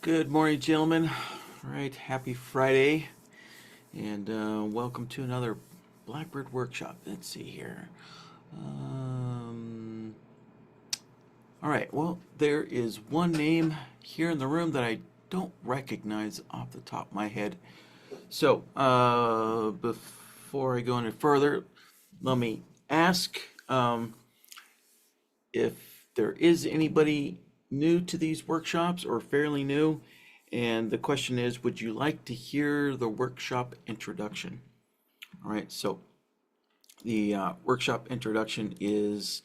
Good morning, gentlemen. All right, happy Friday, and welcome to another Blackbird workshop. Let's see here. Um, all right, well, there is one name here in the room that I don't recognize off the top of my head. So, before I go any further, let me ask if there is anybody new to these workshops or fairly new. And the question is, would you like to hear the workshop introduction? All right, so the workshop introduction is,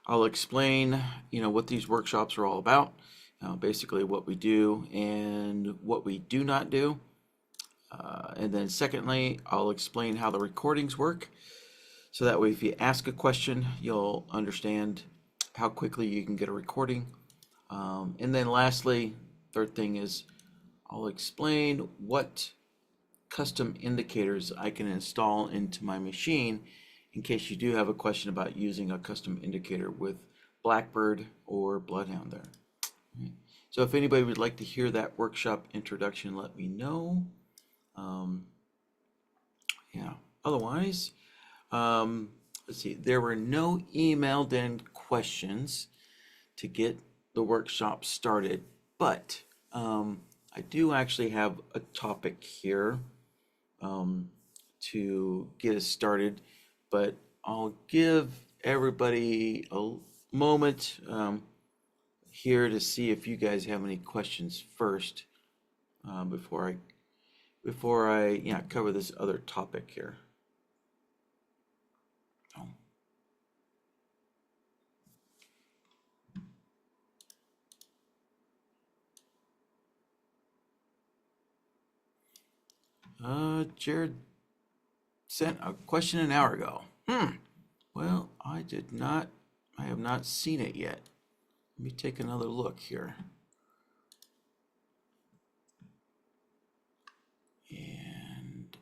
I'll explain, what these workshops are all about, basically what we do and what we do not do. And then secondly, I'll explain how the recordings work. So that way, if you ask a question, you'll understand how quickly you can get a recording. And then lastly, third thing is I'll explain what custom indicators I can install into my machine in case you do have a question about using a custom indicator with Blackbird or Bloodhound there. Right. So if anybody would like to hear that workshop introduction, let me know. Yeah, otherwise, let's see, there were no emailed in questions to get the workshop started, but I do actually have a topic here to get us started, but I'll give everybody a moment here to see if you guys have any questions first before I cover this other topic here. Jared sent a question an hour ago. Well, I have not seen it yet. Let me take another look here. And,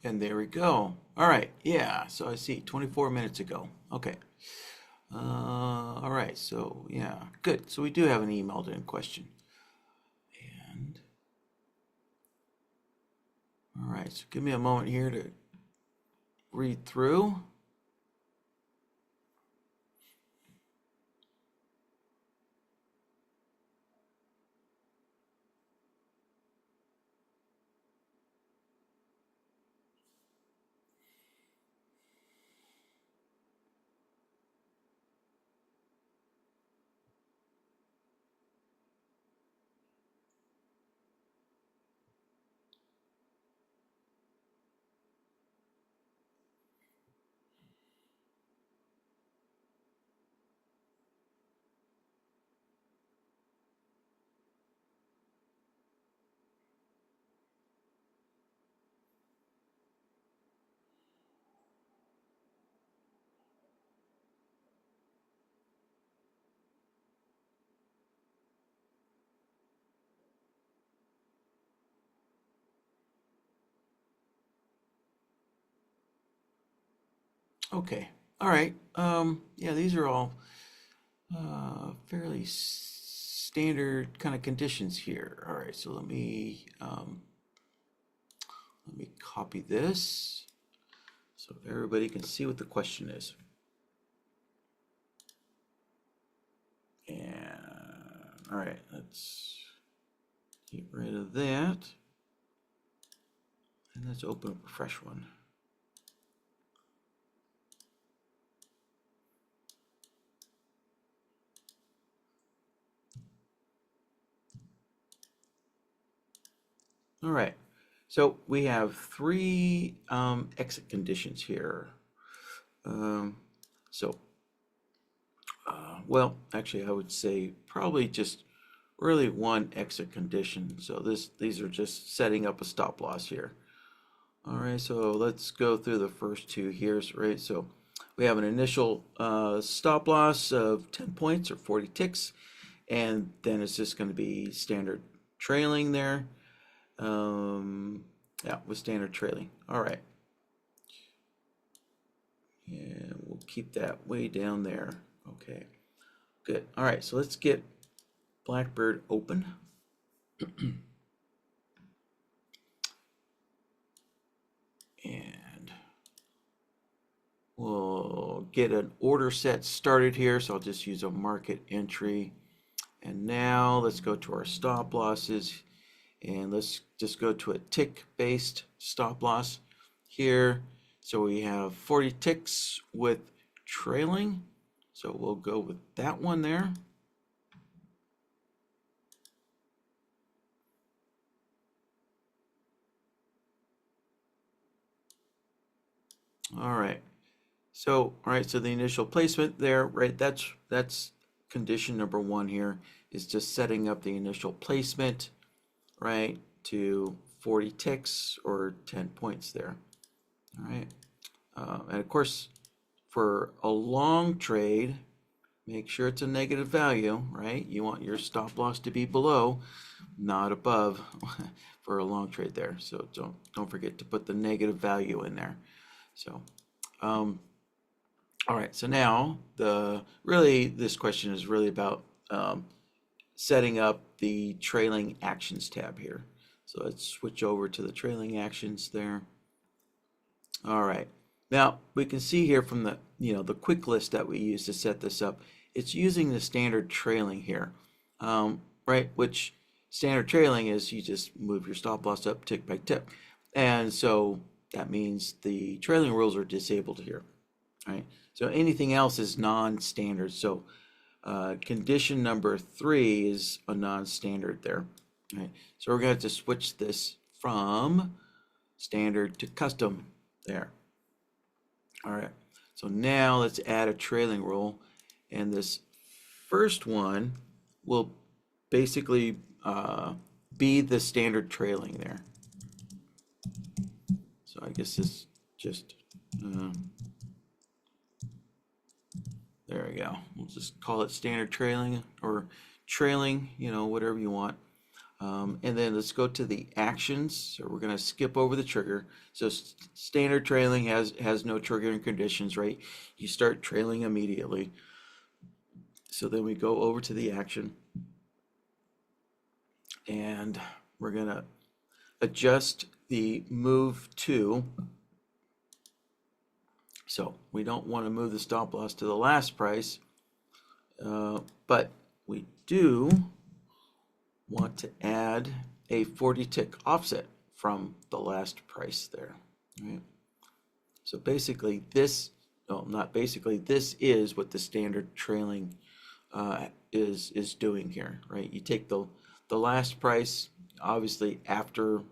And there we go. All right, yeah, so I see 24 minutes ago. Okay. All right, so yeah, good. So we do have an emailed in question. And, all right, so give me a moment here to read through. Okay, all right. Yeah, these are all fairly standard kind of conditions here. All right, so let me copy this so everybody can see what the question is. And all right, let's get rid of that. And let's open up a fresh one. All right, so we have three exit conditions here. So, well, actually, I would say probably just really one exit condition. So these are just setting up a stop loss here. All right, so let's go through the first two here, right? So we have an initial stop loss of 10 points or 40 ticks, and then it's just going to be standard trailing there. Yeah, with standard trailing. All right. And we'll keep that way down there. Okay, good. All right, so let's get Blackbird open. And we'll get an order set started here. So I'll just use a market entry. And now let's go to our stop losses. And let's just go to a tick-based stop loss here. So we have 40 ticks with trailing. So we'll go with that one there. All right. So, all right, so the initial placement there, right, that's condition number one here, is just setting up the initial placement, right, to 40 ticks or 10 points there. All right. And of course, for a long trade, make sure it's a negative value, right? You want your stop loss to be below, not above for a long trade there. So don't forget to put the negative value in there. So, all right, so now this question is really about setting up the trailing actions tab here. So let's switch over to the trailing actions there. All right, now we can see here from the the quick list that we use to set this up, it's using the standard trailing here, right? Which standard trailing is you just move your stop loss up tick by tick, and so that means the trailing rules are disabled here, right? So anything else is non-standard. So condition number 3 is a non-standard there, right? So we're going to have to switch this from standard to custom there. All right, so now let's add a trailing rule, and this first one will basically be the standard trailing there. So I guess this just there we go. We'll just call it standard trailing or trailing, whatever you want. And then let's go to the actions. So we're going to skip over the trigger. So standard trailing has no triggering conditions, right? You start trailing immediately. So then we go over to the action. And we're going to adjust the move to. So we don't want to move the stop loss to the last price, but we do want to add a 40 tick offset from the last price there. Right? So basically this, no, not basically, this is what the standard trailing is doing here, right? You take the last price, obviously after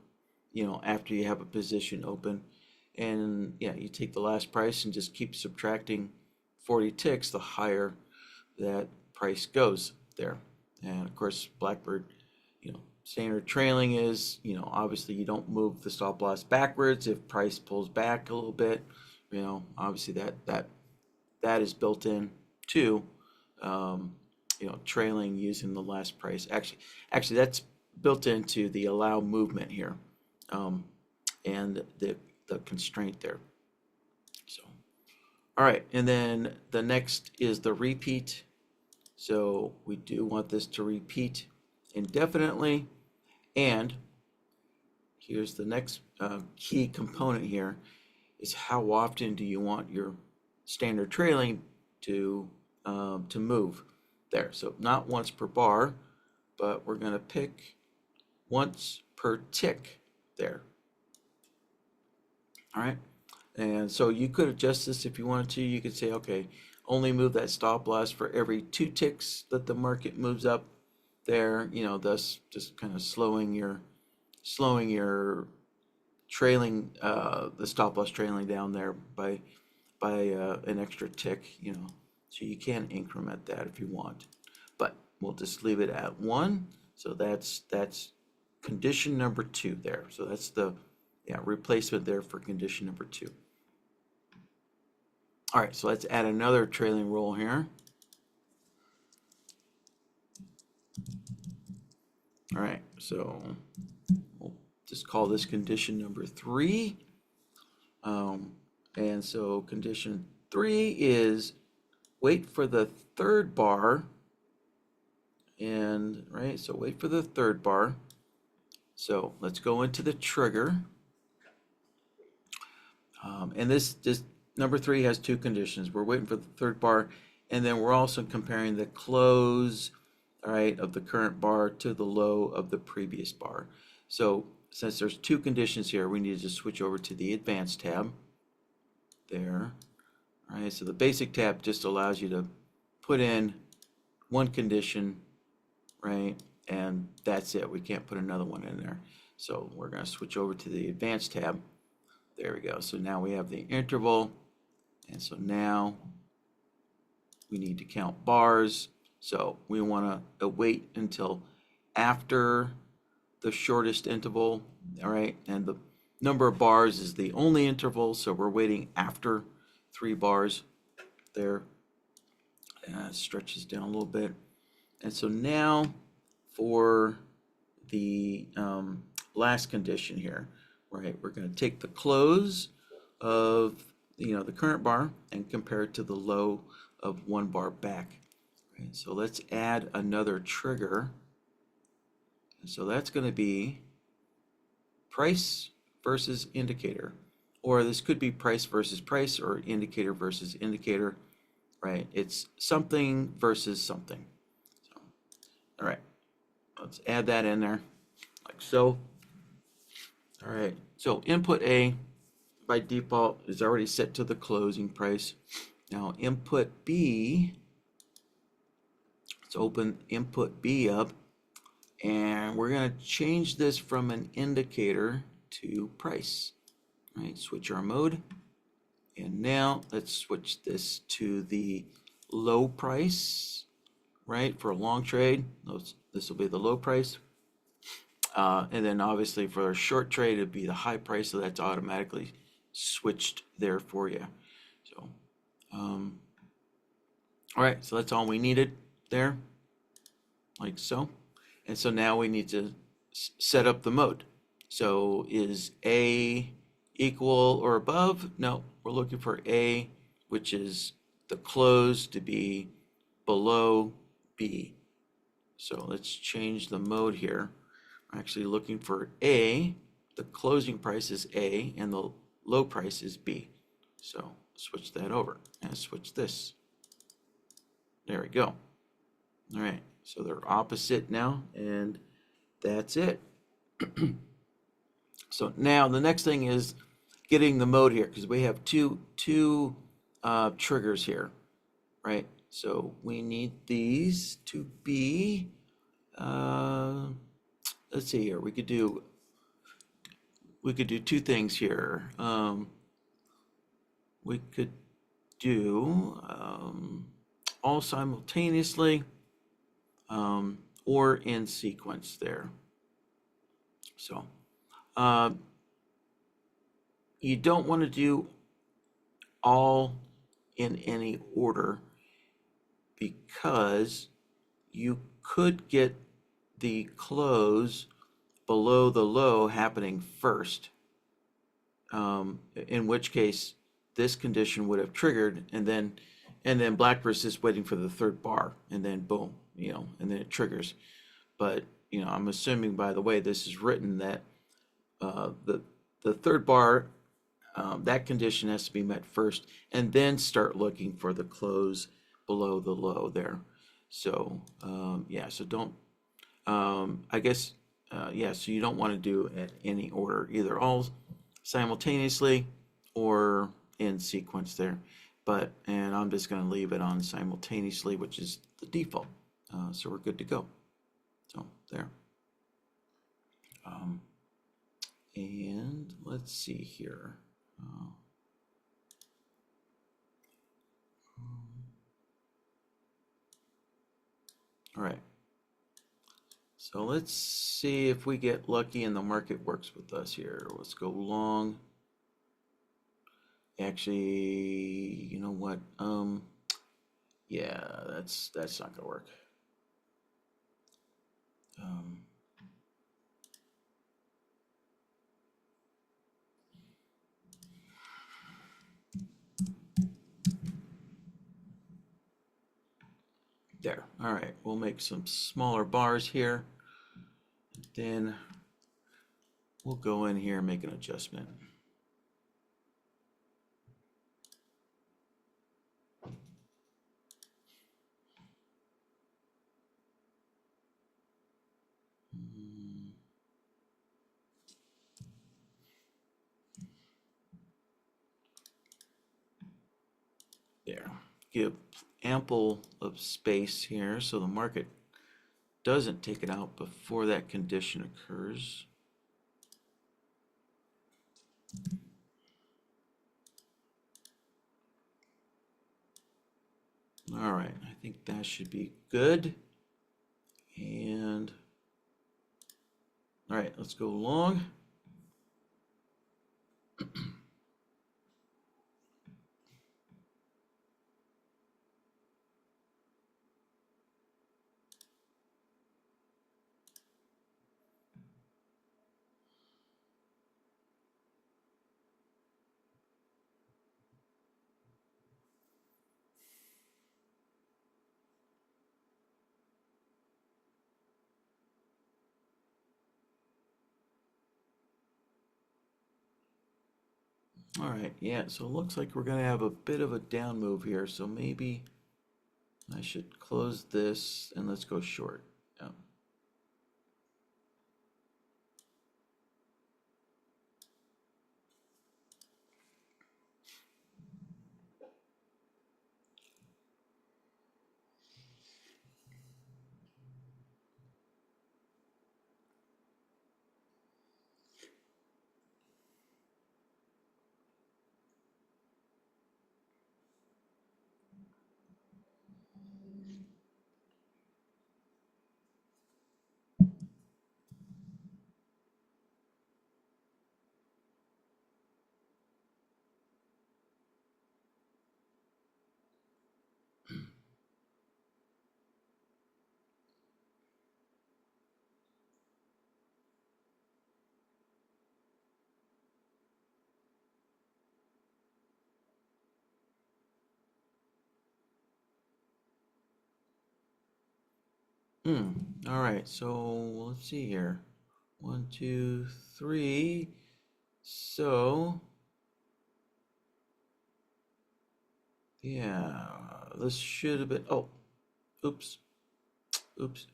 you have a position open, and yeah, you take the last price and just keep subtracting 40 ticks the higher that price goes there. And of course, Blackbird, standard trailing is, obviously you don't move the stop loss backwards if price pulls back a little bit. Obviously that is built in to, trailing using the last price. Actually, that's built into the allow movement here, and the constraint there. So, all right, and then the next is the repeat. So we do want this to repeat indefinitely, and here's the next key component here is how often do you want your standard trailing to move there. So not once per bar, but we're going to pick once per tick there. All right, and so you could adjust this if you wanted to. You could say, okay, only move that stop loss for every 2 ticks that the market moves up there, thus just kind of slowing your trailing, the stop loss trailing down there by an extra tick, so you can increment that if you want, but we'll just leave it at 1. So that's condition number 2 there. So that's the replacement there for condition number 2. All right, so let's add another trailing rule here. All right, so we'll just call this condition number 3. And so condition 3 is wait for the third bar, and right, so wait for the third bar. So let's go into the trigger. And this number 3 has 2 conditions. We're waiting for the third bar, and then we're also comparing the close, all right, of the current bar to the low of the previous bar. So since there's 2 conditions here, we need to just switch over to the advanced tab there. All right, so the basic tab just allows you to put in 1 condition, right, and that's it. We can't put another one in there. So we're going to switch over to the advanced tab. There we go. So now we have the interval, and so now we need to count bars. So we want to wait until after the shortest interval, all right, and the number of bars is the only interval, so we're waiting after 3 bars there. Stretches down a little bit. And so now for the last condition here, right, we're going to take the close of the current bar and compare it to the low of 1 bar back. Right, so let's add another trigger. And so that's going to be price versus indicator, or this could be price versus price, or indicator versus indicator, right? It's something versus something. So, all right, let's add that in there like so. All right, so input A by default is already set to the closing price. Now input B, let's open input B up, and we're going to change this from an indicator to price. Right, switch our mode, and now let's switch this to the low price, right, for a long trade. This will be the low price, and then obviously for a short trade it'd be the high price, so that's automatically switched there for you. So all right, so that's all we needed there, like so. And so now we need to set up the mode. So is A equal or above? No, we're looking for A, which is the close, to be below B. So let's change the mode here. We're actually looking for A, the closing price is A, and the low price is B. So switch that over and switch this. There we go. All right, so they're opposite now, and that's it. So now the next thing is getting the mode here, because we have two triggers here, right? So we need these to be, let's see here, we could do 2 things here. We could do all simultaneously, or in sequence there. So you don't want to do all in any order, because you could get the close below the low happening first, in which case this condition would have triggered, and then Blackburst is waiting for the third bar, and then boom, and then it triggers. But I'm assuming, by the way this is written, that the third bar, that condition has to be met first, and then start looking for the close below the low there. So yeah, so don't, I guess, yeah, so you don't want to do it in any order, either all simultaneously or in sequence there. And I'm just going to leave it on simultaneously, which is the default. So we're good to go. So there. And let's see here. All right. So let's see if we get lucky and the market works with us here. Let's go long. Actually, you know what? Yeah, that's not gonna work. There. All right, we'll make some smaller bars here. Then we'll go in here and make an adjustment. There. Give ample of space here so the market doesn't take it out before that condition occurs. All right, I think that should be good. And all right, let's go long. All right, yeah, so it looks like we're gonna have a bit of a down move here, so maybe I should close this and let's go short. Yeah. Hmm. All right, so let's see here. 1, 2, 3. So, yeah, this should have been. Oh, oops, oops.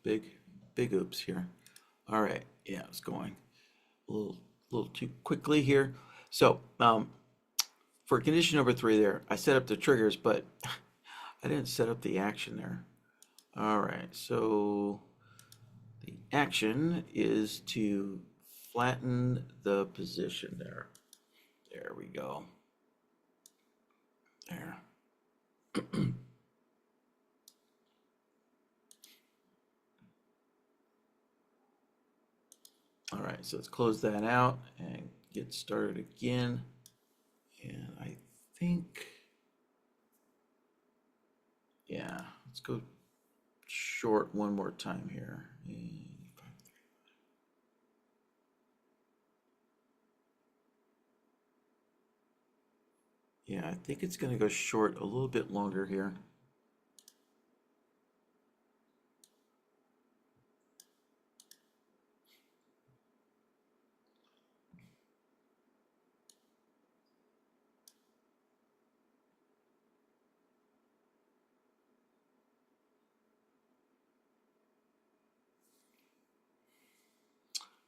Big oops here. All right, yeah, it's going a little too quickly here. So, for condition number 3 there, I set up the triggers, but I didn't set up the action there. All right, so the action is to flatten the position there. There we go. There. All right, so let's close that out and get started again. And I think, yeah, let's go short one more time here. Yeah, I think it's going to go short a little bit longer here.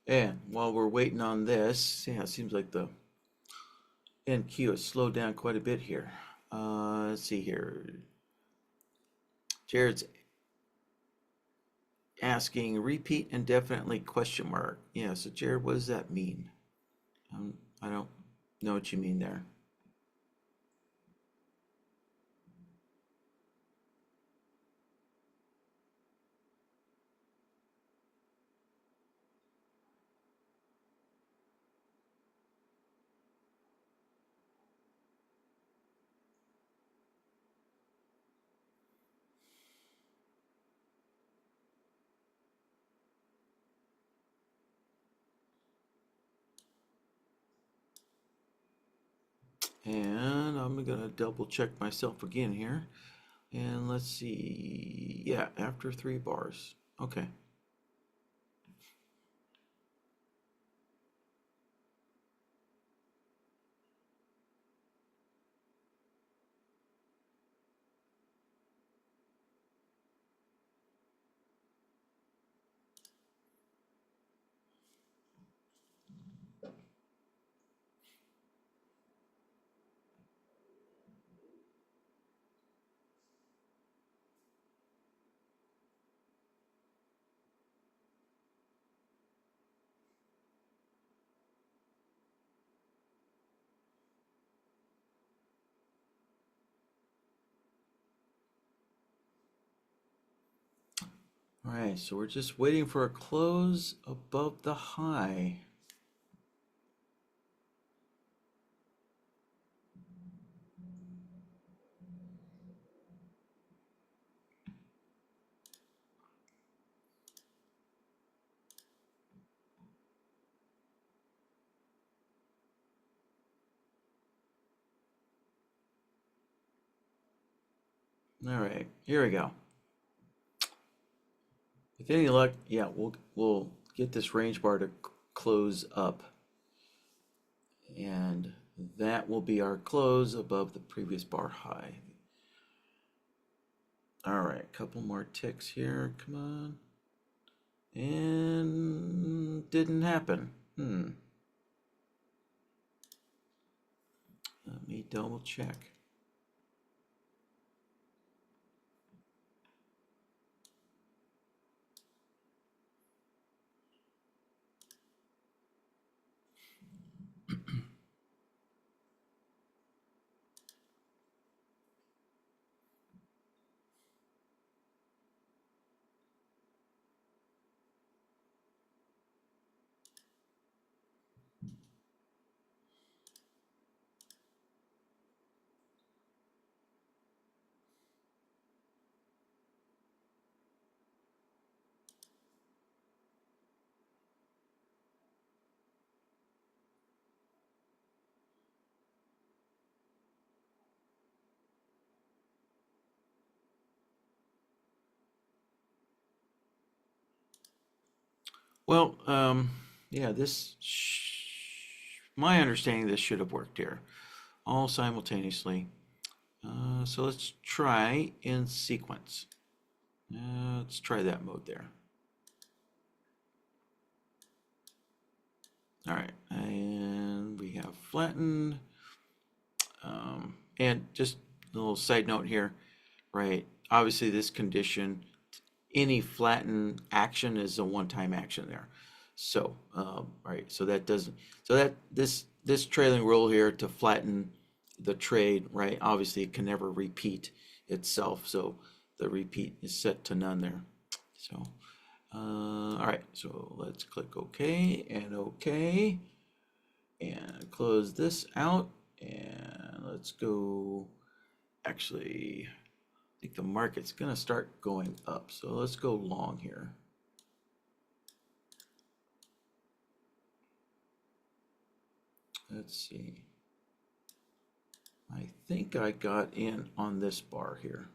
And while we're waiting on this, yeah, it seems like the NQ has slowed down quite a bit here. Let's see here. Jared's asking repeat indefinitely question mark. Yeah, so Jared, what does that mean? I don't know what you mean there. And I'm gonna double check myself again here. And let's see, yeah, after 3 bars. Okay. All right, so we're just waiting for a close above the high. All right, here we go. With any luck, yeah, we'll get this range bar to close up, and that will be our close above the previous bar high. All right, couple more ticks here. Come on. And didn't happen. Let me double check. Well, yeah, my understanding, this should have worked here, all simultaneously. So let's try in sequence. Let's try that mode there. All right, and we have flattened. And just a little side note here, right? Obviously, this condition, any flattened action is a one-time action there. So, right, so that doesn't, so that this trailing rule here to flatten the trade, right? Obviously, it can never repeat itself. So the repeat is set to none there. So, all right, so let's click OK and OK and close this out. And let's go, actually, I think the market's gonna start going up. So let's go long here. Let's see. I think I got in on this bar here.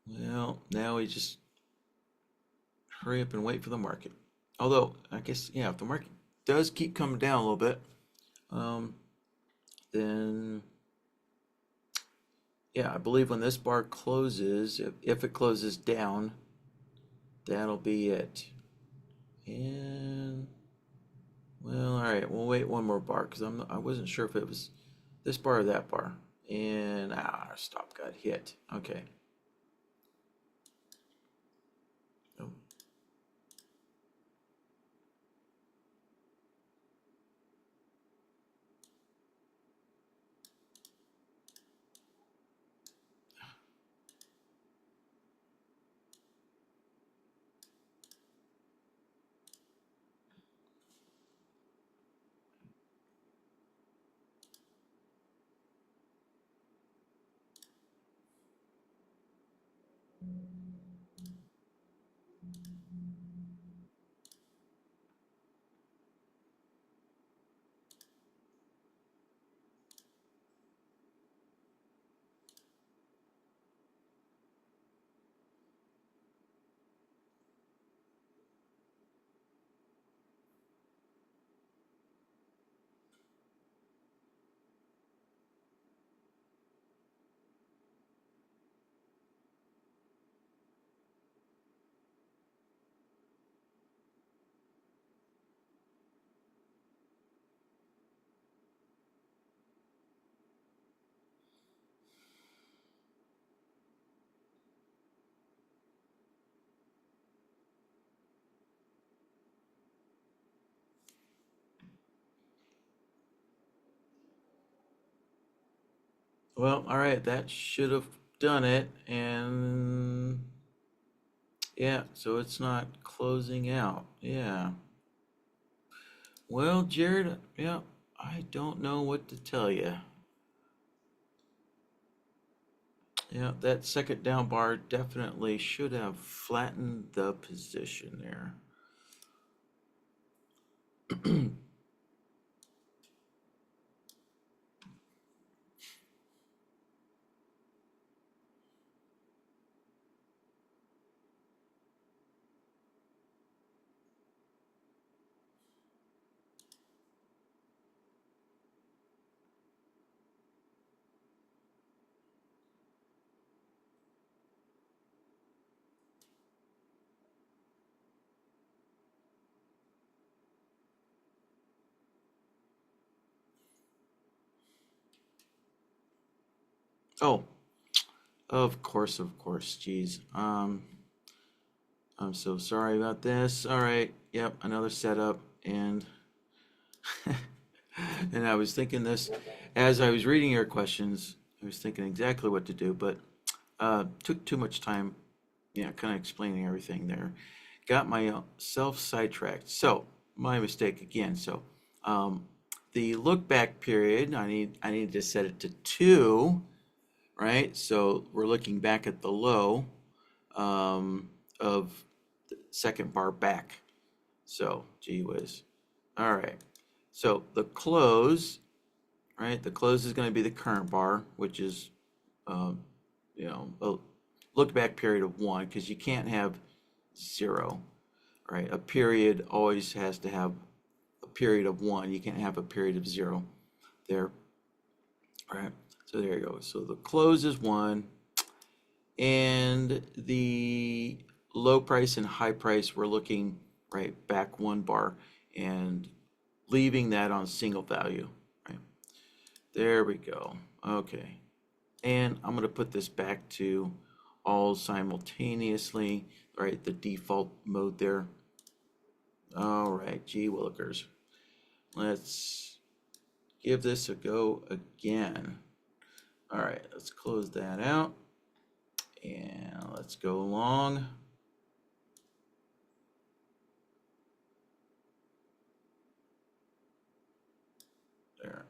Well, now we just hurry up and wait for the market. Although, I guess, yeah, if the market does keep coming down a little bit, um, then, yeah, I believe when this bar closes, if it closes down, that'll be it. And, well, all right, we'll wait one more bar because I wasn't sure if it was this bar or that bar. And, our stop got hit. Okay. Oh. Well, all right, that should have done it. And yeah, so it's not closing out. Yeah. Well, Jared, yeah, I don't know what to tell you. Yeah, that second down bar definitely should have flattened the position there. Oh, of course, geez. I'm so sorry about this. All right, yep, another setup, and and I was thinking this as I was reading your questions. I was thinking exactly what to do, but took too much time, yeah, kind of explaining everything there. Got myself sidetracked. So my mistake again. So um, the look back period, I need to set it to 2, right? So we're looking back at the low of the second bar back. So gee whiz. All right. So the close, right? The close is going to be the current bar, which is um, a look back period of 1, because you can't have 0, right? A period always has to have a period of 1. You can't have a period of 0 there, right? So there you go. So the close is 1, and the low price and high price, we're looking right back 1 bar and leaving that on single value, right? There we go. Okay. And I'm going to put this back to all simultaneously, right? The default mode there. All right, gee willikers. Let's give this a go again. All right, let's close that out and let's go along. There.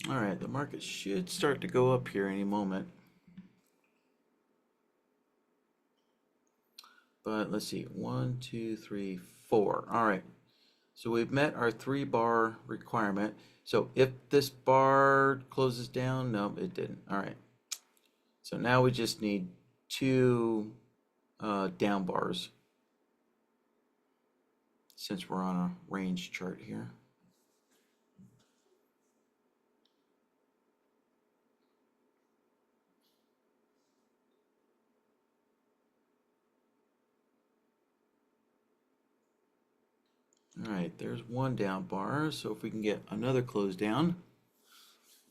All right, the market should start to go up here any moment. But let's see, 1, 2, 3, 4. All right, so we've met our 3 bar requirement. So if this bar closes down, no, it didn't. All right, so now we just need 2 down bars since we're on a range chart here. All right, there's 1 down bar. So if we can get another close down,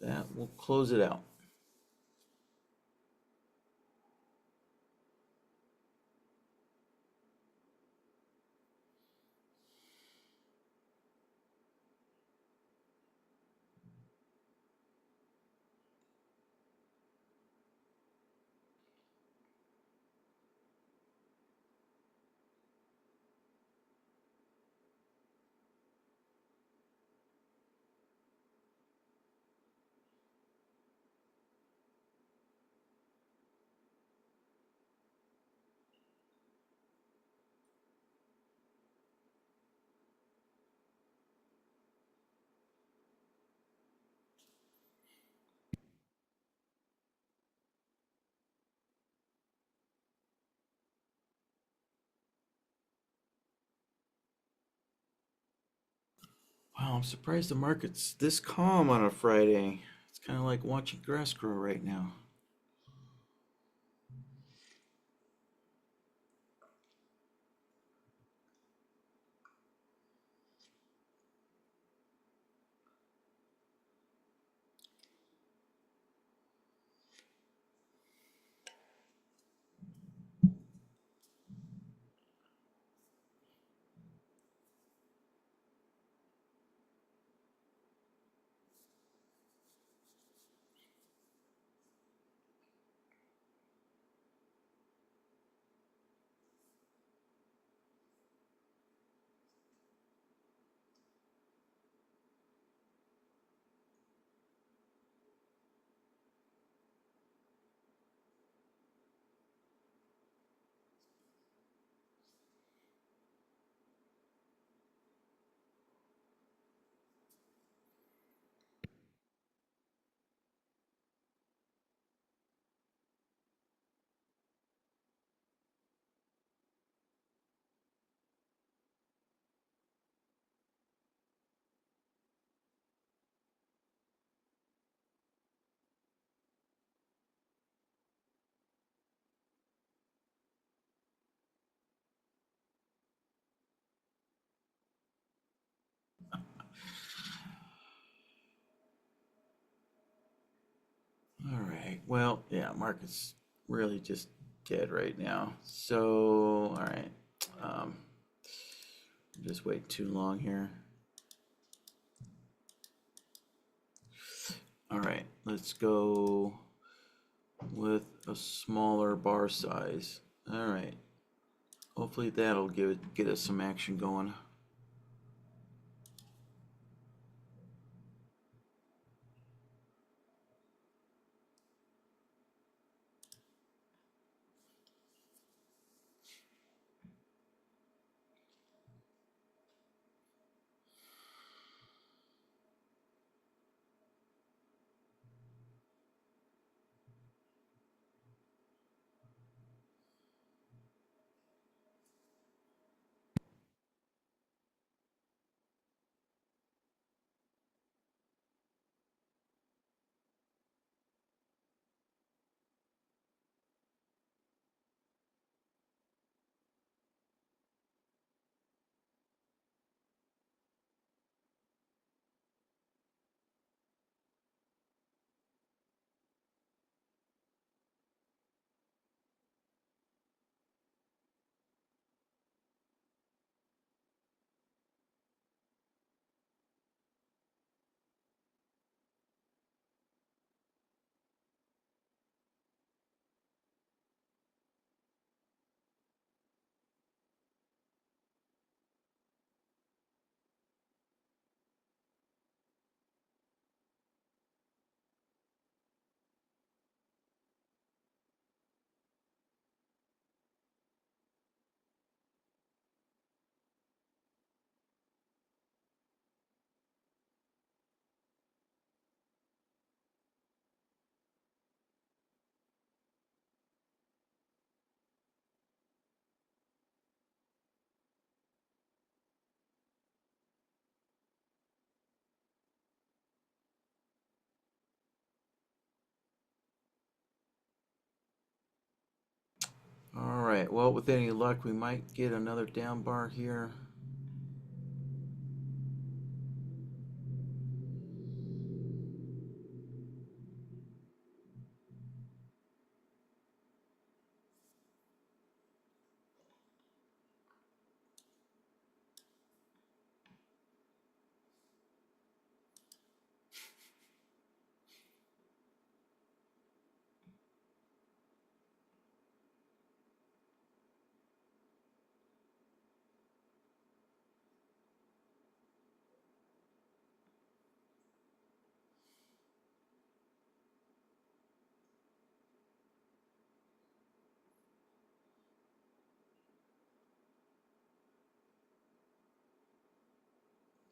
that will close it out. Wow, I'm surprised the market's this calm on a Friday. It's kind of like watching grass grow right now. All right. Well, yeah, market's really just dead right now. So, all right. Um, just wait too long here. All right, let's go with a smaller bar size. All right. Hopefully that'll get us some action going. All right. Well, with any luck, we might get another down bar here.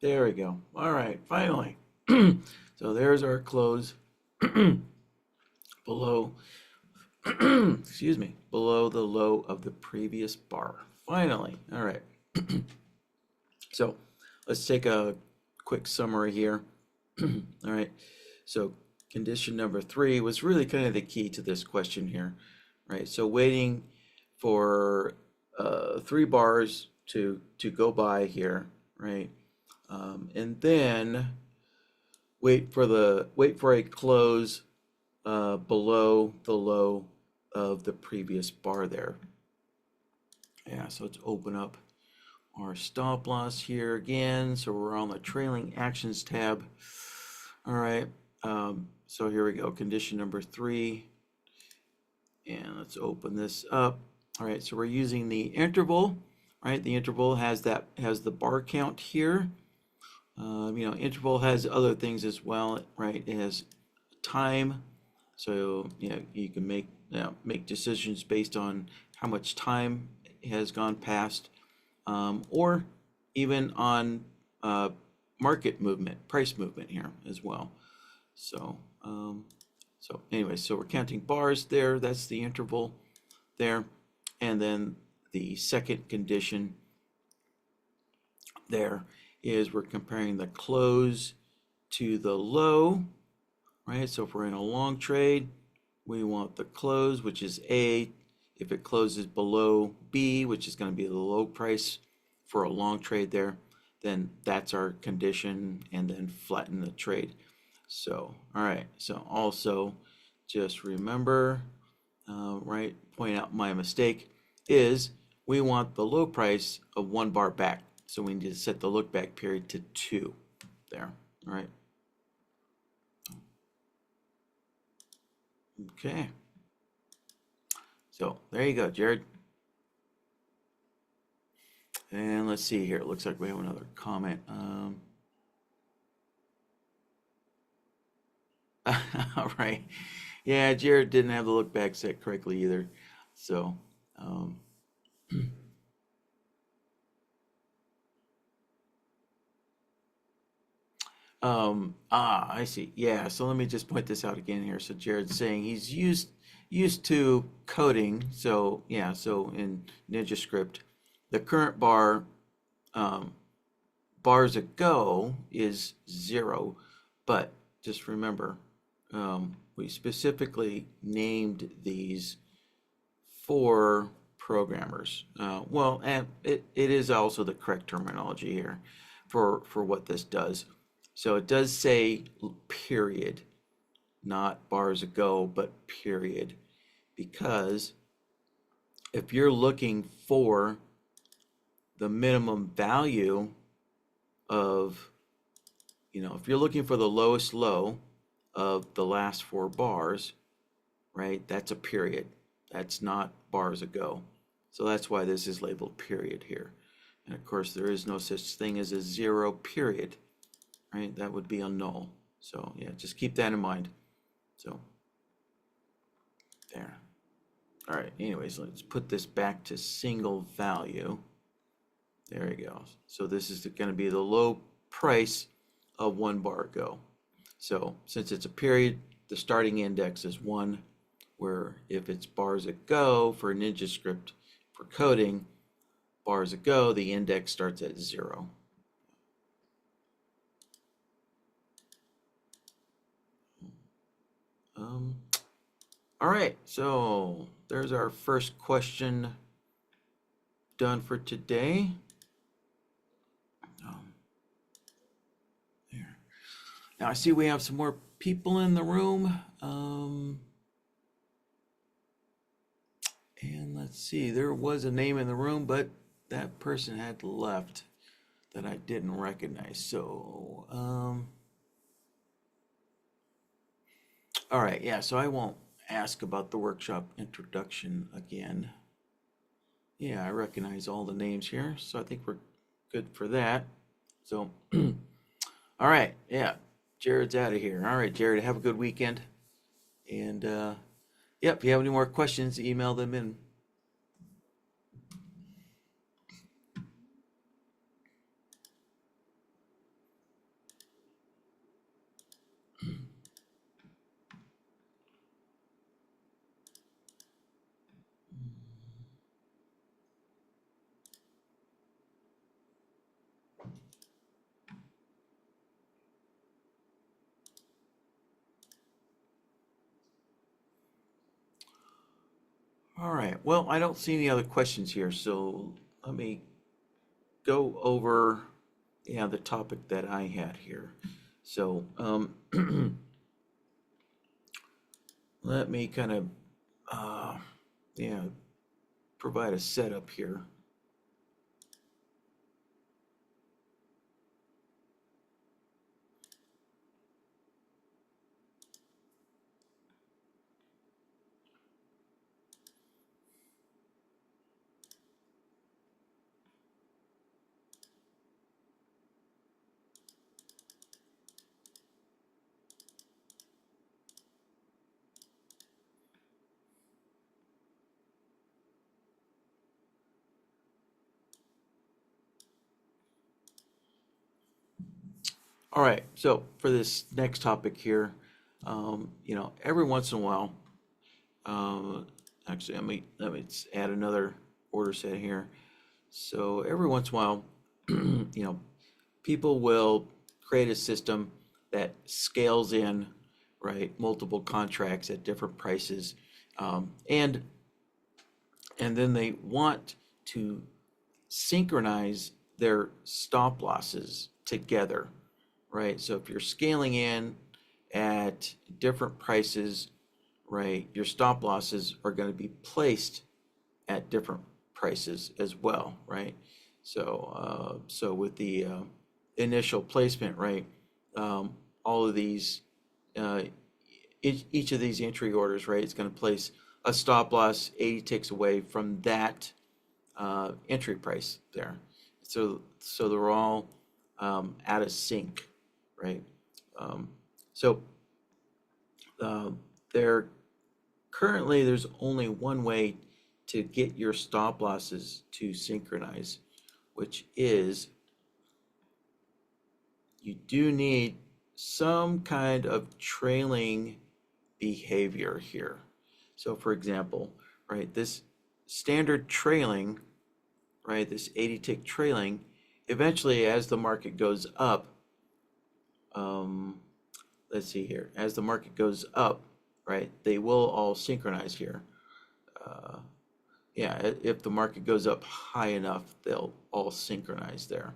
There we go. All right, finally. So there's our close below, excuse me, below the low of the previous bar. Finally. All right. So let's take a quick summary here. All right, so condition number 3 was really kind of the key to this question here, right? So waiting for 3 bars to go by here, right? And then wait for a close below the low of the previous bar there. Yeah, so let's open up our stop loss here again. So we're on the trailing actions tab. All right, so here we go, condition number 3. And let's open this up. All right, so we're using the interval, right? The interval has the bar count here. Interval has other things as well, right? It has time, so you can make decisions based on how much time has gone past, or even on market movement, price movement here as well. So anyway, so we're counting bars there. That's the interval there, and then the second condition there is we're comparing the close to the low, right? So if we're in a long trade, we want the close, which is A. If it closes below B, which is going to be the low price for a long trade there, then that's our condition, and then flatten the trade. So, all right, so also just remember, right, point out my mistake is we want the low price of 1 bar back. So we need to set the look back period to 2 there, all right? Okay. So there you go, Jared. And let's see here. It looks like we have another comment. All right. Yeah, Jared didn't have the look back set correctly either. So, I see. Yeah, so let me just point this out again here. So Jared's saying he's used to coding. So yeah, so in NinjaScript, the current bar bars ago is 0, but just remember, we specifically named these for programmers. Well, and it is also the correct terminology here for what this does. So it does say period, not bars ago, but period, because if you're looking for the minimum value of, if you're looking for the lowest low of the last 4 bars, right, that's a period. That's not bars ago. So that's why this is labeled period here. And of course, there is no such thing as a 0 period, right? That would be a null. So yeah, just keep that in mind. So there. All right, anyways, let's put this back to single value. There we go. So this is going to be the low price of 1 bar ago. So since it's a period, the starting index is 1, where if it's bars ago for NinjaScript for coding, bars ago, the index starts at 0. All right, so there's our first question done for today. There. Now I see we have some more people in the room. And let's see, there was a name in the room, but that person had left that I didn't recognize. So, all right, yeah, so I won't ask about the workshop introduction again. Yeah, I recognize all the names here, so I think we're good for that. So, all right, yeah, Jared's out of here. All right, Jared, have a good weekend. And yep, if you have any more questions, email them in. All right. Well, I don't see any other questions here, so let me go over, yeah, the topic that I had here. So, let me kind of, uh, yeah, provide a setup here. All right. So for this next topic here, every once in a while, actually, let me add another order set here. So every once in a while, people will create a system that scales in, right, multiple contracts at different prices, and then they want to synchronize their stop losses together, right? So if you're scaling in at different prices, right, your stop losses are going to be placed at different prices as well, right? So with the initial placement, right, all of these, uh, each of these entry orders, right, is going to place a stop loss 80 ticks away from that entry price there. So they're all out of sync, right? Um, so uh, there currently there's only one way to get your stop losses to synchronize, which is you do need some kind of trailing behavior here. So for example, right, this standard trailing, right, this 80 tick trailing, eventually as the market goes up, um, let's see here, as the market goes up, right, they will all synchronize here. Uh, yeah, if the market goes up high enough, they'll all synchronize there,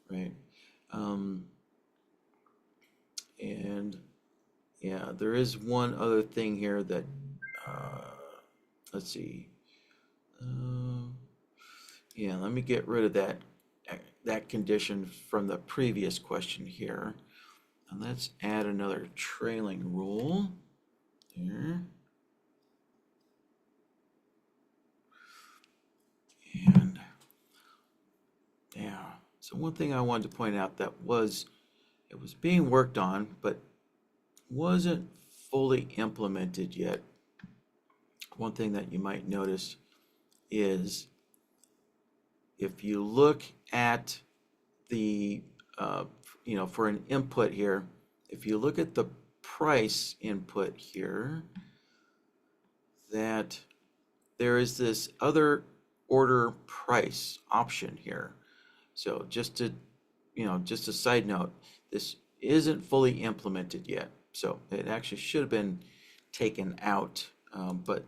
right? Um, and yeah, there is one other thing here that, uh, let's see. Uh, yeah, let me get rid of that condition from the previous question here. And let's add another trailing rule there. And yeah, so one thing I wanted to point out that it was being worked on, but wasn't fully implemented yet. One thing that you might notice is if you look at the, for an input here, if you look at the price input here, that there is this other order price option here. So just a side note, this isn't fully implemented yet. So it actually should have been taken out. But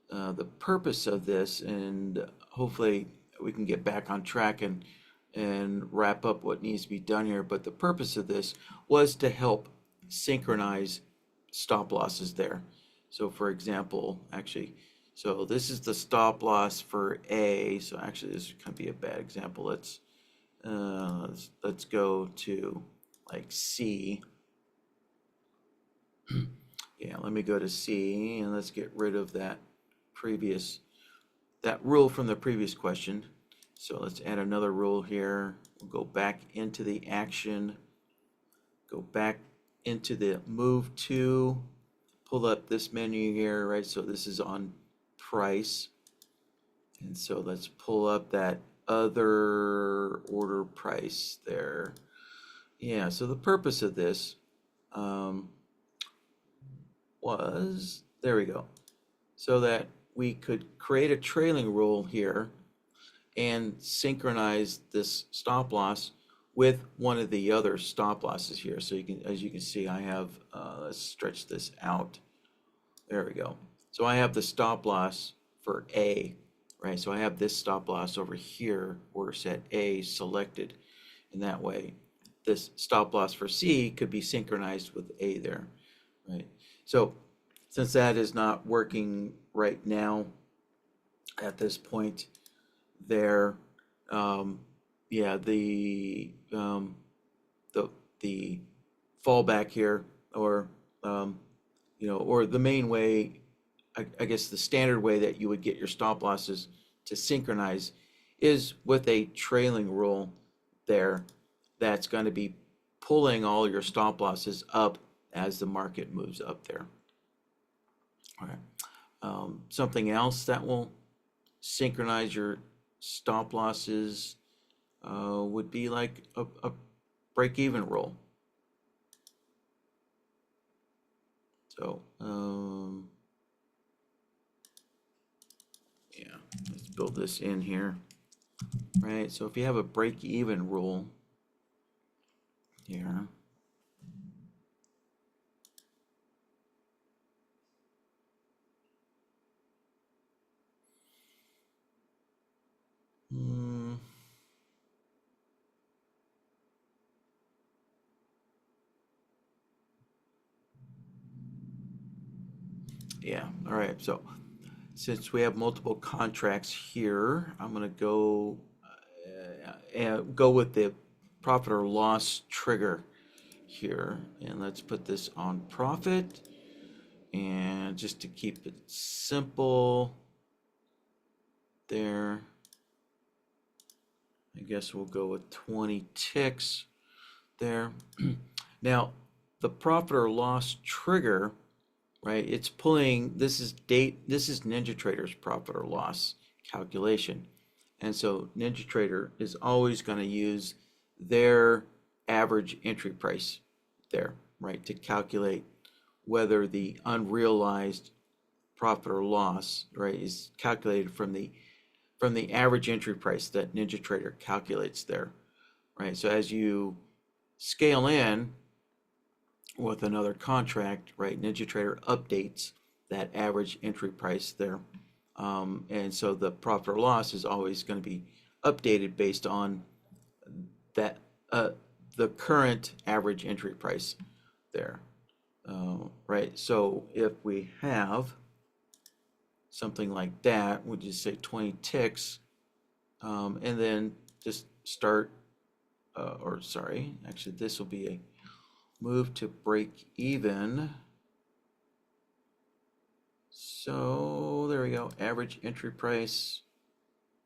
the purpose of this, and hopefully we can get back on track and wrap up what needs to be done here. But the purpose of this was to help synchronize stop losses there. So for example, actually, so this is the stop loss for A. So actually, this could be a bad example. Let's go to like C. Yeah, let me go to C and let's get rid of that rule from the previous question. So let's add another rule here. We'll go back into the action, go back into the move to, pull up this menu here, right? So this is on price. And so let's pull up that other order price there. Yeah, so the purpose of this was, there we go, so that we could create a trailing rule here and synchronize this stop loss with one of the other stop losses here. So as you can see, I have, let's stretch this out. There we go. So I have the stop loss for A, right? So I have this stop loss over here where it's at A selected. And that way, this stop loss for C could be synchronized with A there, right? So since that is not working right now at this point there, yeah, the fallback here, or or the main way, I guess the standard way that you would get your stop losses to synchronize is with a trailing rule there that's going to be pulling all your stop losses up as the market moves up there. All right. Something else that will synchronize your stop losses would be like a break-even rule. So, yeah, let's build this in here, right? So if you have a break-even rule here, yeah, all right. So since we have multiple contracts here, I'm going to go with the profit or loss trigger here, and let's put this on profit. And just to keep it simple there, I guess we'll go with 20 ticks there. Now, the profit or loss trigger, right? It's pulling, this is NinjaTrader's profit or loss calculation. And so NinjaTrader is always going to use their average entry price there, right, to calculate whether the unrealized profit or loss, right, is calculated from the average entry price that NinjaTrader calculates there, right? So as you scale in with another contract, right, NinjaTrader updates that average entry price there, and so the profit or loss is always going to be updated based on that the current average entry price there, right? So if we have something like that, we'll just say 20 ticks, and then just start, or sorry, actually this will be a move to break even. So there we go, average entry price,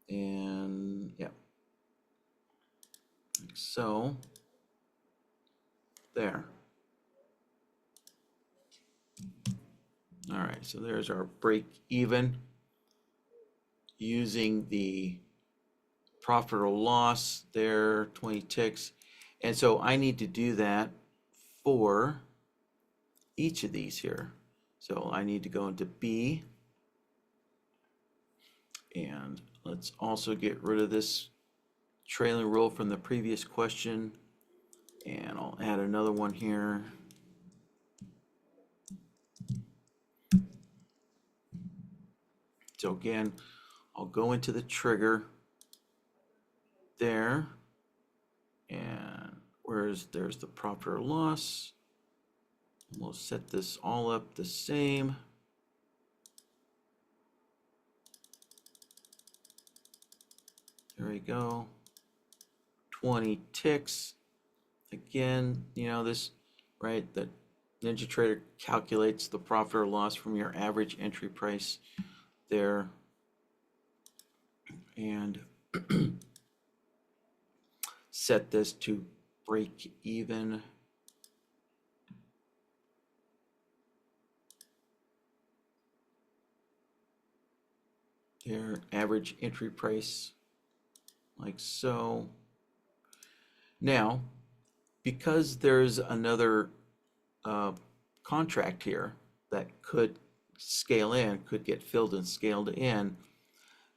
and yeah, like so, there. All right, so there's our break even using the profit or loss there, 20 ticks. And so I need to do that for each of these here. So I need to go into B, and let's also get rid of this trailing rule from the previous question, and I'll add another one here. So again, I'll go into the trigger there, and there's the profit or loss. We'll set this all up the same. There we go. 20 ticks. Again, this, right, that NinjaTrader calculates the profit or loss from your average entry price there. And set this to break even. Their average entry price, like so. Now, because there's another contract here that could scale in, could get filled and scaled in,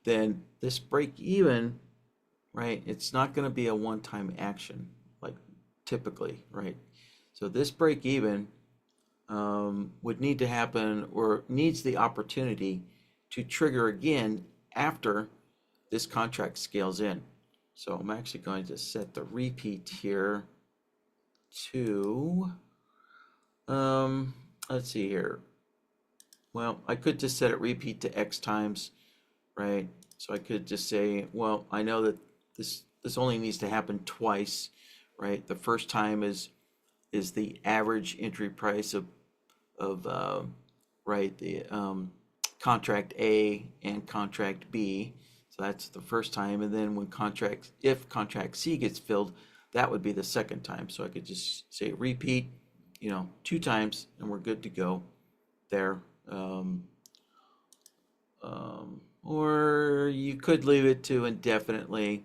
then this break even, right, it's not going to be a one-time action like typically, right? So this break even would need to happen, or needs the opportunity to trigger again after this contract scales in. So I'm actually going to set the repeat here to, let's see here. Well, I could just set it repeat to X times, right? So I could just say, well, I know that this only needs to happen twice, right? The first time is the average entry price of right, the contract A and contract B. So that's the first time, and then when if contract C gets filled, that would be the second time. So I could just say repeat, 2 times, and we're good to go there. Or you could leave it to indefinitely,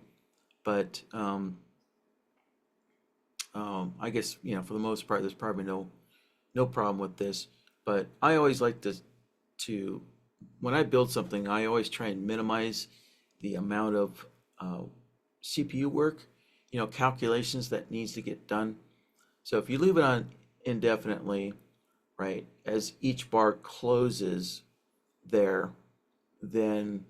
but I guess for the most part, there's probably no problem with this. But I always like to when I build something, I always try and minimize the amount of CPU work, calculations that needs to get done. So if you leave it on indefinitely, right, as each bar closes there, then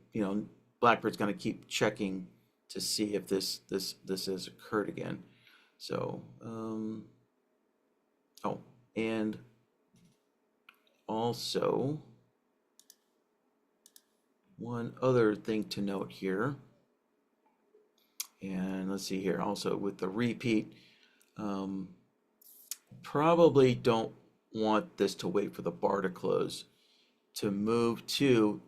Blackbird's going to keep checking to see if this has occurred again. So oh, and also one other thing to note here, and let's see here, also with the repeat, probably don't want this to wait for the bar to close to move to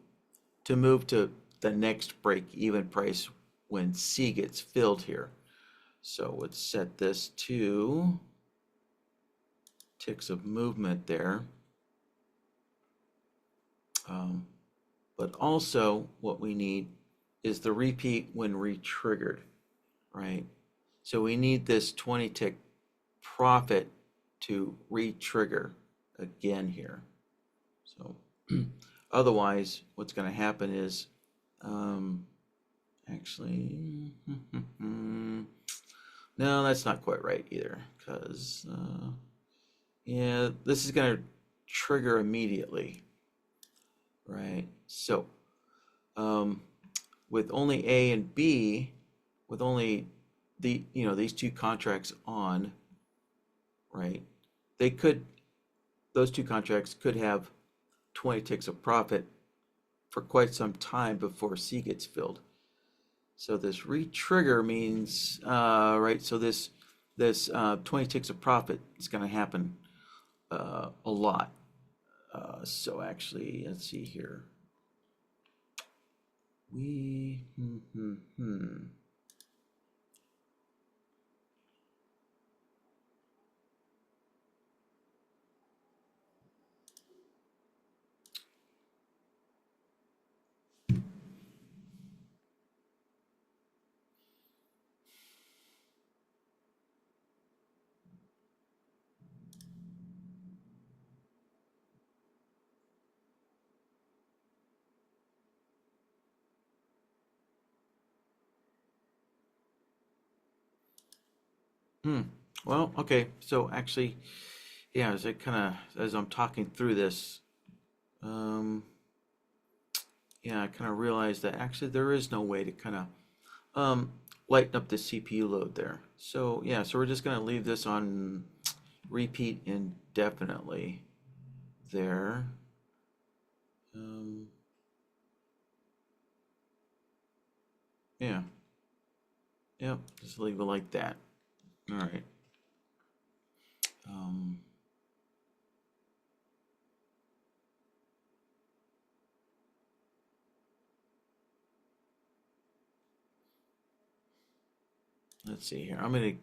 the next break-even price when C gets filled here. So let's set this to ticks of movement there. But also what we need is the repeat when re-triggered, right? So we need this 20 tick profit to re-trigger again here. So otherwise, what's going to happen is, actually, no, that's not quite right either, because, yeah, this is going to trigger immediately, right? So, with only A and B, with only these two contracts on, right? Those two contracts could have 20 ticks of profit for quite some time before C gets filled. So this re-trigger means, right, so this 20 ticks of profit is going to happen a lot. So actually, let's see here. Well, okay. So actually, yeah, as I'm talking through this, yeah, I kind of realized that actually there is no way to kind of lighten up the CPU load there. So yeah, so we're just gonna leave this on repeat indefinitely there. Yeah, yep, just leave it like that. All right. Let's see here. I'm going to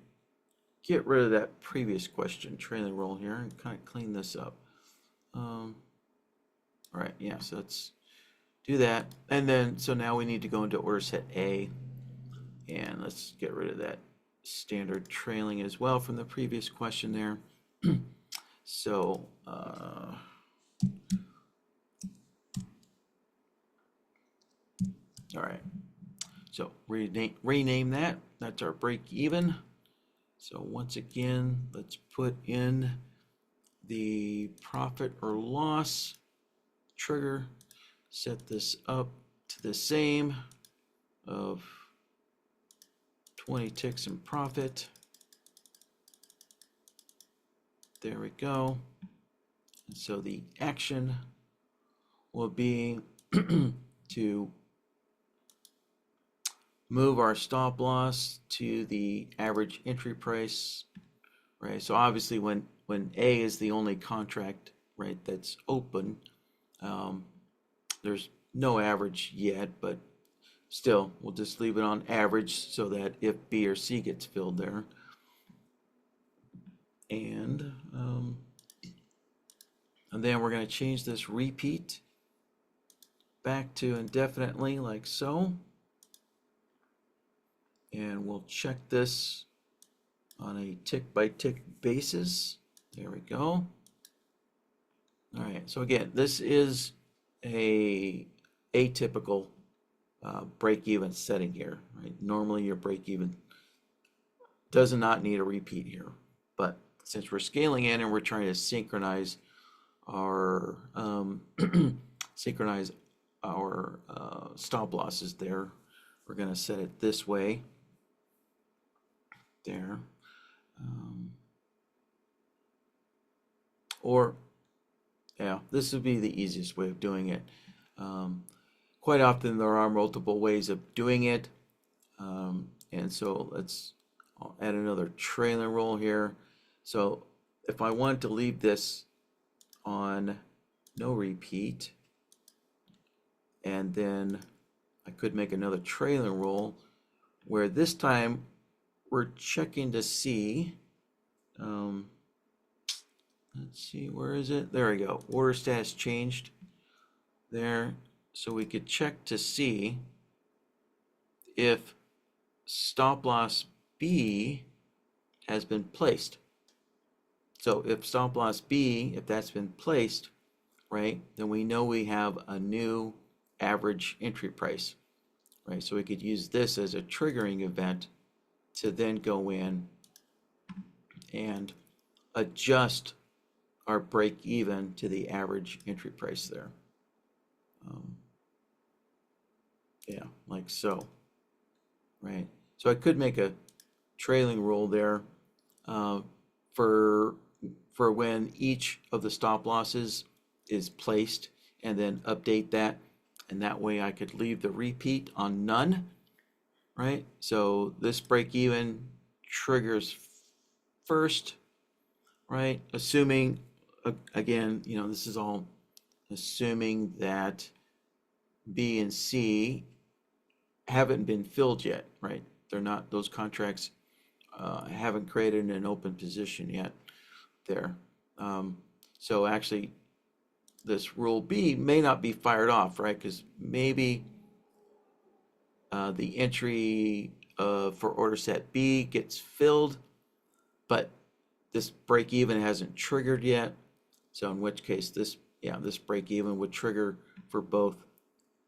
get rid of that previous question, trailing roll here, and kind of clean this up. All right, yeah, so let's do that. And then, so now we need to go into order set A, and let's get rid of that standard trailing as well from the previous question there. So, all right. So rename that. That's our break even. So once again, let's put in the profit or loss trigger. set this up to the same of 20 ticks in profit. There we go. And so the action will be to move our stop loss to the average entry price, right? So obviously when A is the only contract, right, that's open, there's no average yet, but still, we'll just leave it on average so that if B or C gets filled there. And then we're going to change this repeat back to indefinitely, like so. And we'll check this on a tick by tick basis. There we go. All right, so again, this is a atypical break-even setting here, right? Normally your break-even does not need a repeat here, but since we're scaling in and we're trying to synchronize our stop losses there, we're going to set it this way. There. Or, yeah, this would be the easiest way of doing it. Quite often there are multiple ways of doing it. And so I'll add another trailing roll here. So if I want to leave this on no repeat, and then I could make another trailing roll where this time we're checking to see, let's see, where is it? There we go. Order status changed there. So we could check to see if stop loss B has been placed. So if stop loss B, if that's been placed, right, then we know we have a new average entry price, right? So we could use this as a triggering event to then go in and adjust our break even to the average entry price there. Yeah, like so, right? So I could make a trailing roll there for when each of the stop losses is placed, and then update that, and that way I could leave the repeat on none, right? So this break even triggers first, right? Assuming, again, you know, this is all assuming that B and C haven't been filled yet, right? They're not, those contracts haven't created an open position yet there. So actually this rule B may not be fired off, right? Because maybe the entry for order set B gets filled, but this break even hasn't triggered yet. So in which case this break even would trigger for both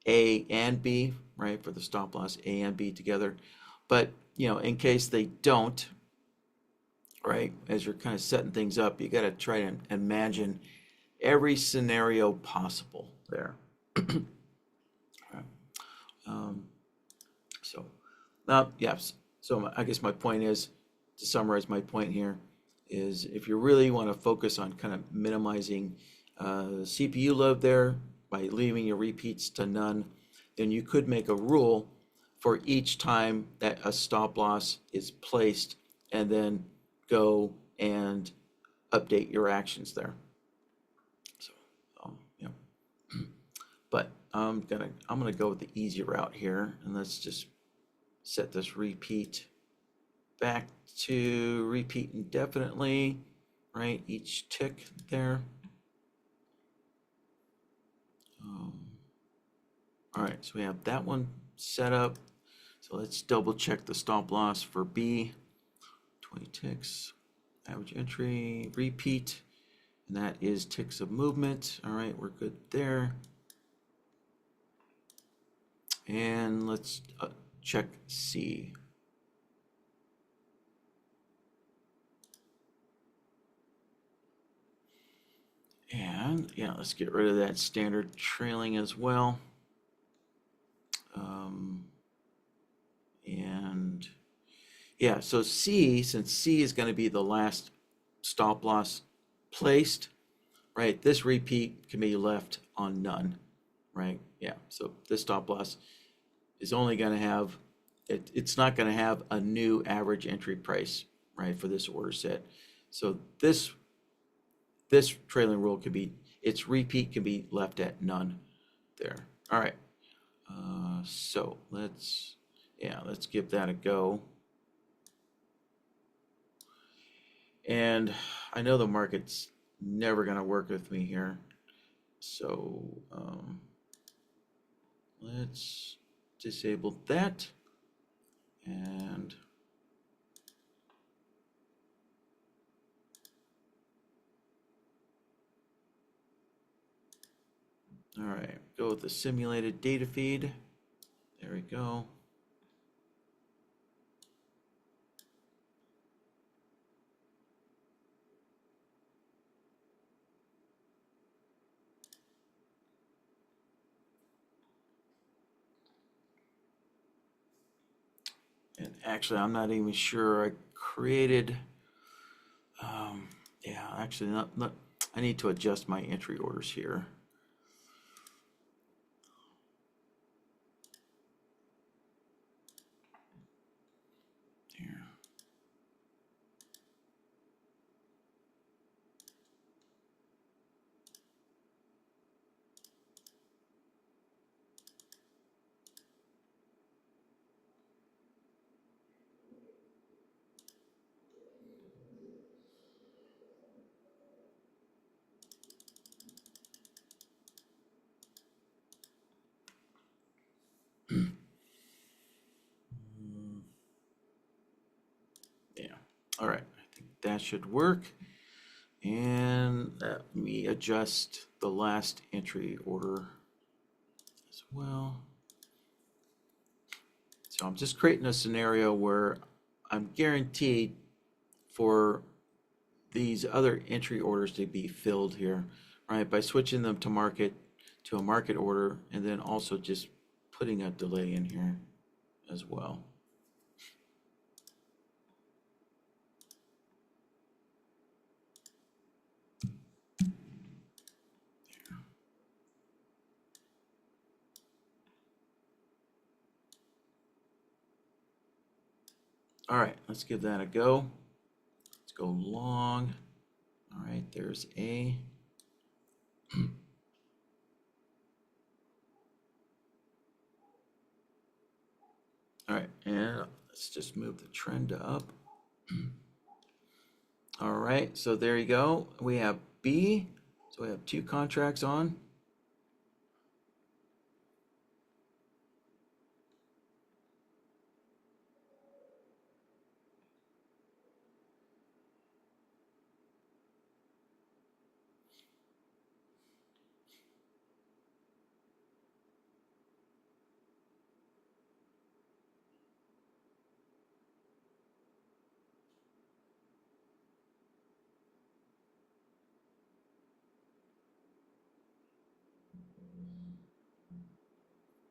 A and B, right? For the stop loss A and B together. But, you know, in case they don't, right, as you're kind of setting things up, you got to try to imagine every scenario possible there. Yes. So I guess my point is, to summarize my point here, is if you really want to focus on kind of minimizing CPU load there by leaving your repeats to none, then you could make a rule for each time that a stop loss is placed, and then go and update your actions there. So, yeah. But I'm gonna go with the easy route here, and let's just set this repeat back to repeat indefinitely, right? Each tick there. All right, so we have that one set up. So let's double check the stop loss for B. 20 ticks, average entry, repeat, and that is ticks of movement. All right, we're good there. And let's check C. And yeah, let's get rid of that standard trailing as well. And yeah, so C, since C is going to be the last stop loss placed, right? This repeat can be left on none, right? Yeah, so this stop loss is only going to have, it's not going to have a new average entry price, right, for this order set. So this trailing rule could be, its repeat can be left at none there. All right, so let's give that a go. And I know the market's never going to work with me here. So let's disable that. And all right, go with the simulated data feed. There we go. And actually, I'm not even sure I created, yeah, actually not, I need to adjust my entry orders here. Here. Yeah, all right, I think that should work. And let me adjust the last entry order as well. So I'm just creating a scenario where I'm guaranteed for these other entry orders to be filled here, right? By switching them to a market order, and then also just putting a delay in here as well. All right, let's give that a go. Let's go long. All right, there's A. All right, and let's just move the trend up. All right, so there you go. We have B. So we have two contracts on.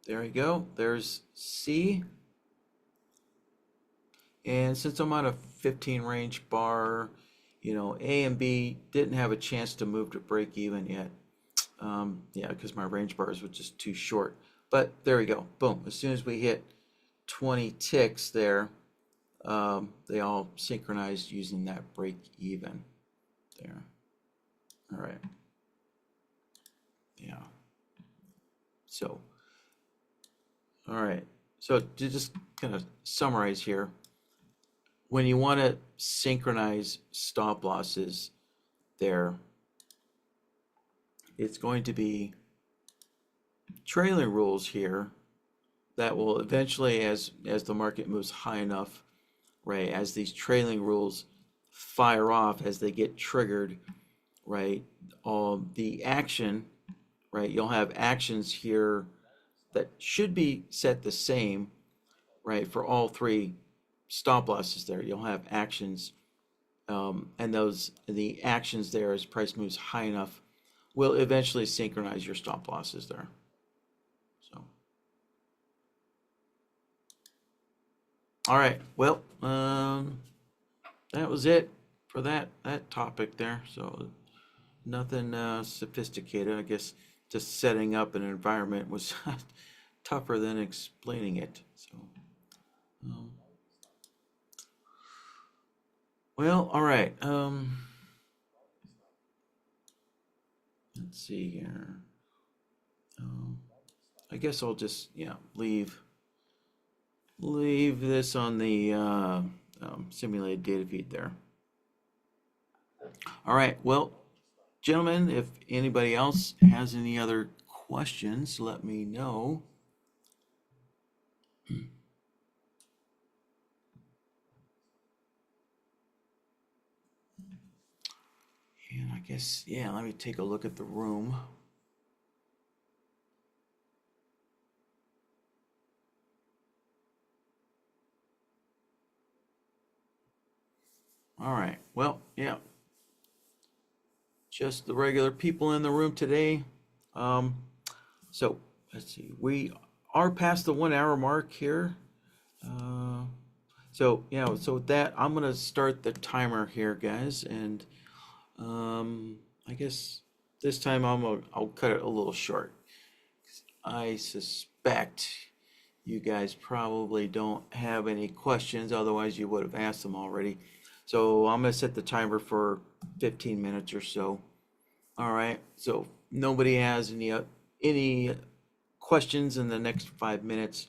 There you go. There's C. And since I'm on a 15 range bar, A and B didn't have a chance to move to break even yet. Yeah, because my range bars were just too short. But there we go. Boom. As soon as we hit 20 ticks there, they all synchronized using that break even there. All right. Yeah. So, all right. So to just kind of summarize here, when you want to synchronize stop losses there, it's going to be trailing rules here that will eventually, as the market moves high enough, right, as these trailing rules fire off, as they get triggered, right, the action, right, you'll have actions here that should be set the same, right, for all three stop losses there. You'll have actions, and the actions there, as price moves high enough, will eventually synchronize your stop losses there. So, all right. Well, that was it for that topic there. So nothing sophisticated. I guess just setting up an environment was tougher than explaining it. So, um, well, all right. Let's see here. Um, I guess I'll just leave this on the simulated data feed there. All right. Well, gentlemen, if anybody else has any other questions, let me know. And I guess, yeah, let me take a look at the room. All right. Well, yeah, just the regular people in the room today. Um, so let's see. We are past the 1 hour mark here. Uh, so with that, I'm gonna start the timer here, guys, and I guess this time I'll cut it a little short. I suspect you guys probably don't have any questions, otherwise you would have asked them already. So I'm gonna set the timer for 15 minutes or so. All right. So nobody has any questions in the next 5 minutes,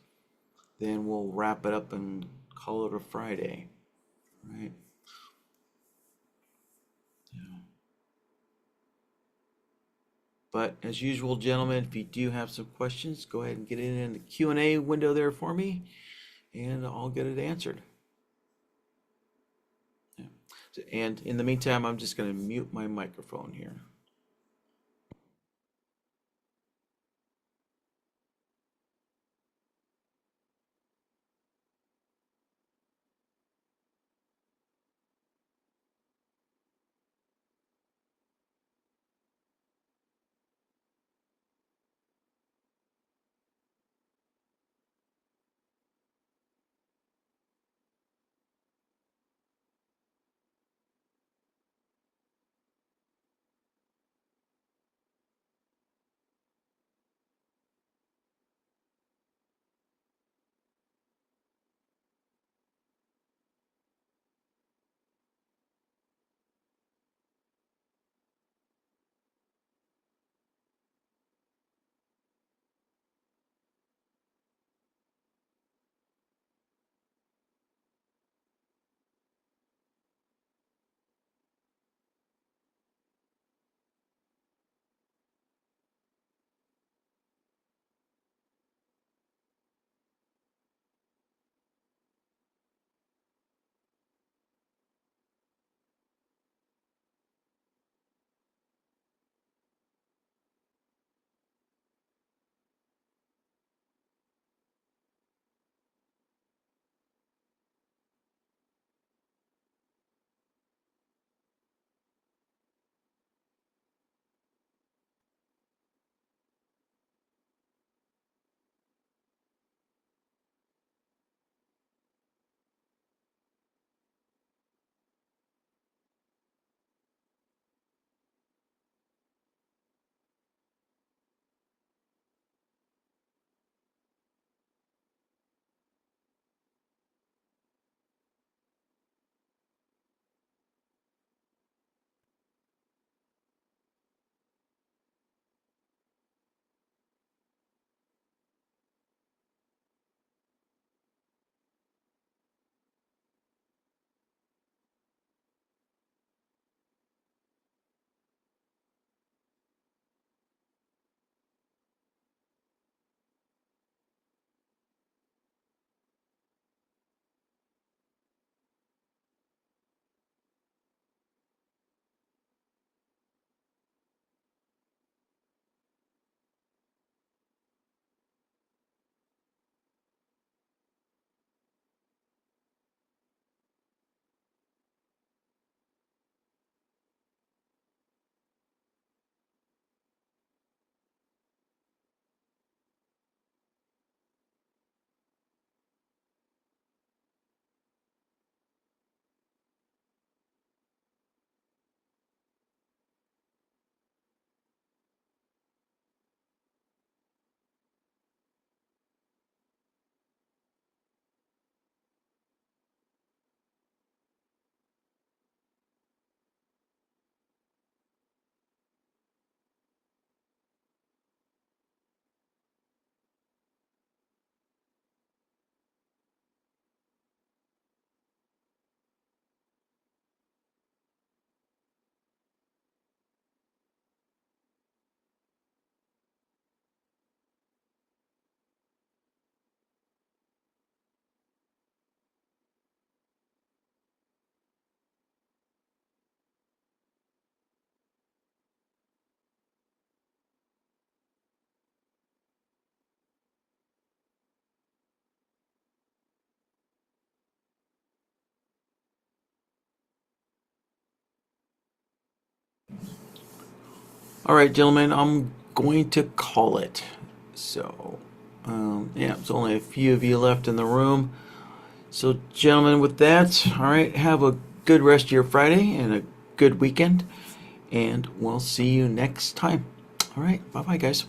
then we'll wrap it up and call it a Friday. Right. Yeah. But as usual, gentlemen, if you do have some questions, go ahead and get it in the Q&A window there for me, and I'll get it answered. Yeah. And in the meantime, I'm just going to mute my microphone here. All right, gentlemen, I'm going to call it. So, yeah, there's only a few of you left in the room. So, gentlemen, with that, all right, have a good rest of your Friday and a good weekend, and we'll see you next time. All right, bye bye, guys.